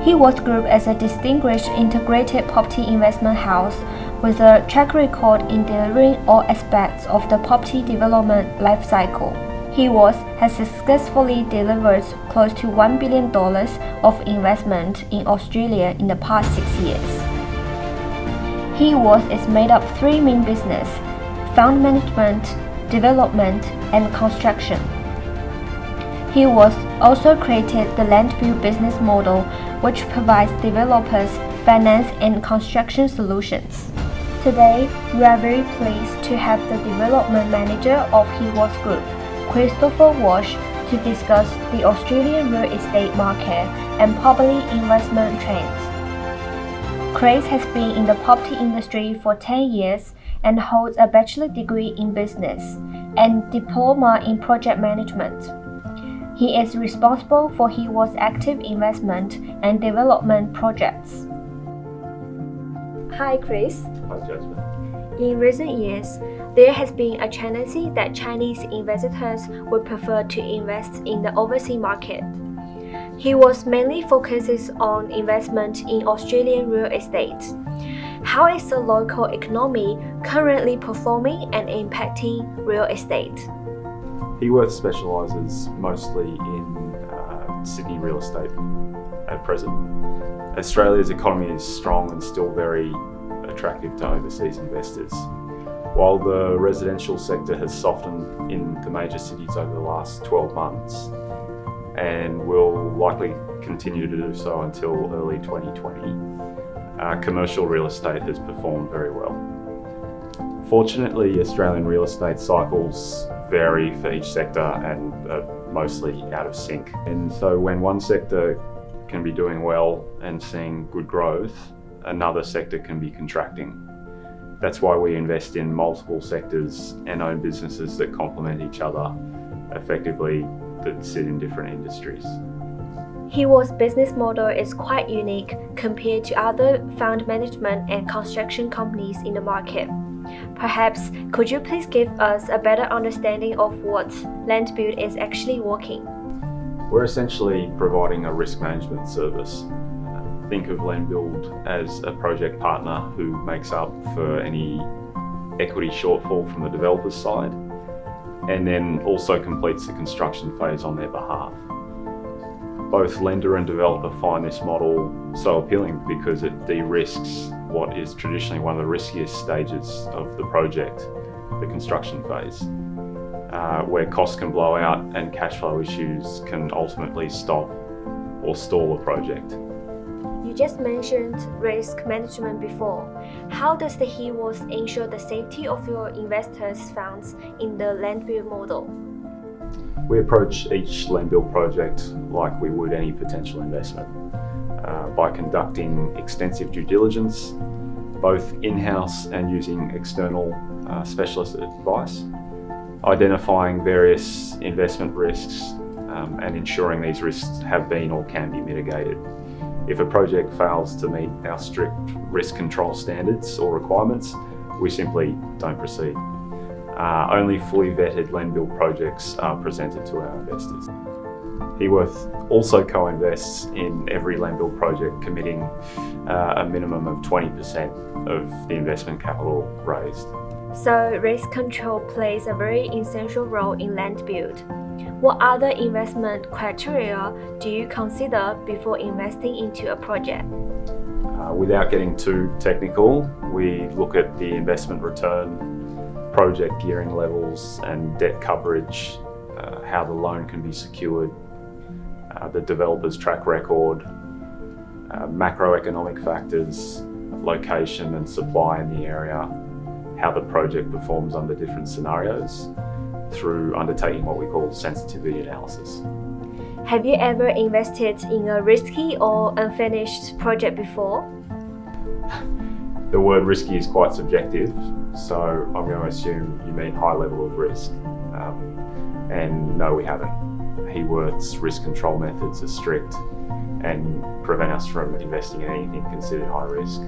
Heworth Group is a distinguished integrated property investment house with a track record in delivering all aspects of the property development lifecycle. Heworth has successfully delivered close to $1 billion of investment in Australia in the past 6 years. Heworth is made up of three main businesses: fund management, development, and construction. Heworth also created the land build business model, which provides developers finance and construction solutions. Today, we are very pleased to have the development manager of Heworth Group, Christopher Walsh, to discuss the Australian real estate market and property investment trends. Chris has been in the property industry for 10 years and holds a bachelor degree in business and diploma in project management. He is responsible for Heworth's active investment and development projects. Hi, Chris. Hi, Jasmine. In recent years, there has been a tendency that Chinese investors would prefer to invest in the overseas market. Heworth mainly focuses on investment in Australian real estate. How is the local economy currently performing and impacting real estate? Heworth specialises mostly in Sydney real estate at present. Australia's economy is strong and still very attractive to overseas investors. While the residential sector has softened in the major cities over the last 12 months and will likely continue to do so until early 2020, commercial real estate has performed very well. Fortunately, Australian real estate cycles vary for each sector and are mostly out of sync. And so when one sector can be doing well and seeing good growth, another sector can be contracting. That's why we invest in multiple sectors and own businesses that complement each other effectively, that sit in different industries. Heworth's business model is quite unique compared to other fund management and construction companies in the market. Perhaps could you please give us a better understanding of what land build is actually working? We're essentially providing a risk management service. Think of land build as a project partner who makes up for any equity shortfall from the developer's side and then also completes the construction phase on their behalf. Both lender and developer find this model so appealing because it de-risks what is traditionally one of the riskiest stages of the project, the construction phase, where costs can blow out and cash flow issues can ultimately stop or stall a project. You just mentioned risk management before. How does the Heworth ensure the safety of your investors' funds in the land build model? We approach each land build project like we would any potential investment by conducting extensive due diligence, both in-house and using external specialist advice, identifying various investment risks and ensuring these risks have been or can be mitigated. If a project fails to meet our strict risk control standards or requirements, we simply don't proceed. Only fully vetted land build projects are presented to our investors. Heworth also co-invests in every land build project, committing a minimum of 20% of the investment capital raised. So risk control plays a very essential role in land build. What other investment criteria do you consider before investing into a project? Without getting too technical, we look at the investment return, project gearing levels and debt coverage, how the loan can be secured, the developer's track record, macroeconomic factors, location and supply in the area, how the project performs under different scenarios, through undertaking what we call sensitivity analysis. Have you ever invested in a risky or unfinished project before? The word risky is quite subjective, so I'm going to assume you mean high level of risk. And no, we haven't. Heworth's risk control methods are strict and prevent us from investing in anything considered high risk.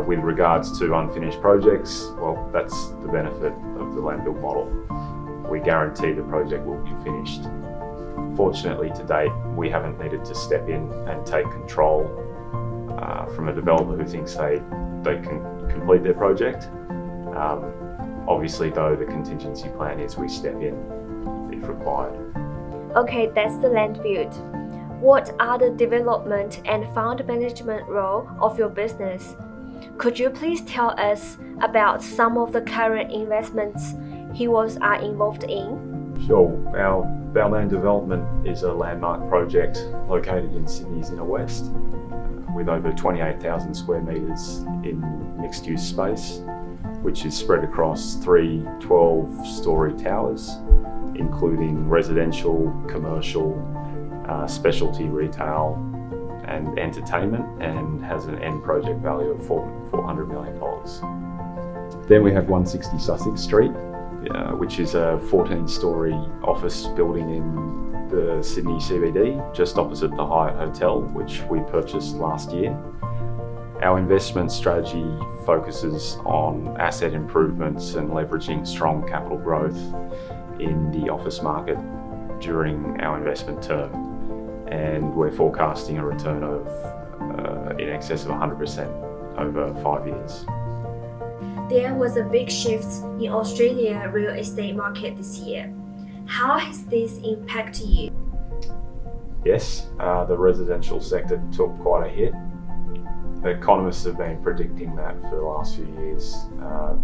With regards to unfinished projects, well, that's the benefit of the land build model. We guarantee the project will be finished. Fortunately, to date, we haven't needed to step in and take control from a developer who thinks they can complete their project. Obviously, though, the contingency plan is we step in if required. Okay, that's the land build. What are the development and fund management role of your business? Could you please tell us about some of the current investments HEWOS are involved in? Sure. Our land development is a landmark project located in Sydney's inner west with over 28,000 square metres in mixed-use space, which is spread across 3 12-storey towers, including residential, commercial, specialty retail and entertainment, and has an end project value of $400 million. Then we have 160 Sussex Street, which is a 14-storey office building in the Sydney CBD, just opposite the Hyatt Hotel, which we purchased last year. Our investment strategy focuses on asset improvements and leveraging strong capital growth in the office market during our investment term, and we're forecasting a return of in excess of 100% over 5 years. There was a big shift in Australia real estate market this year. How has this impacted you? Yes, the residential sector took quite a hit. The economists have been predicting that for the last few years.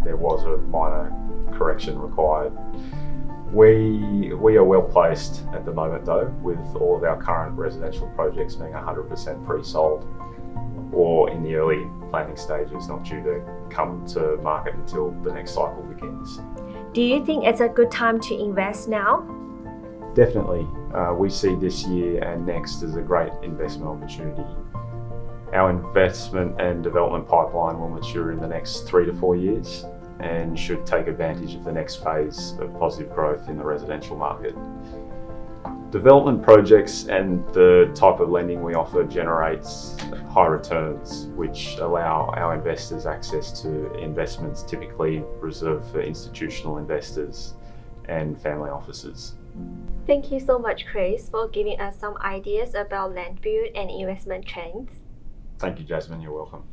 There was a minor correction required. We are well placed at the moment though, with all of our current residential projects being 100% pre-sold or in the early planning stages, not due to come to market until the next cycle begins. Do you think it's a good time to invest now? Definitely. We see this year and next as a great investment opportunity. Our investment and development pipeline will mature in the next 3 to 4 years and should take advantage of the next phase of positive growth in the residential market. Development projects and the type of lending we offer generates high returns, which allow our investors access to investments typically reserved for institutional investors and family offices. Thank you so much, Chris, for giving us some ideas about land build and investment trends. Thank you, Jasmine. You're welcome.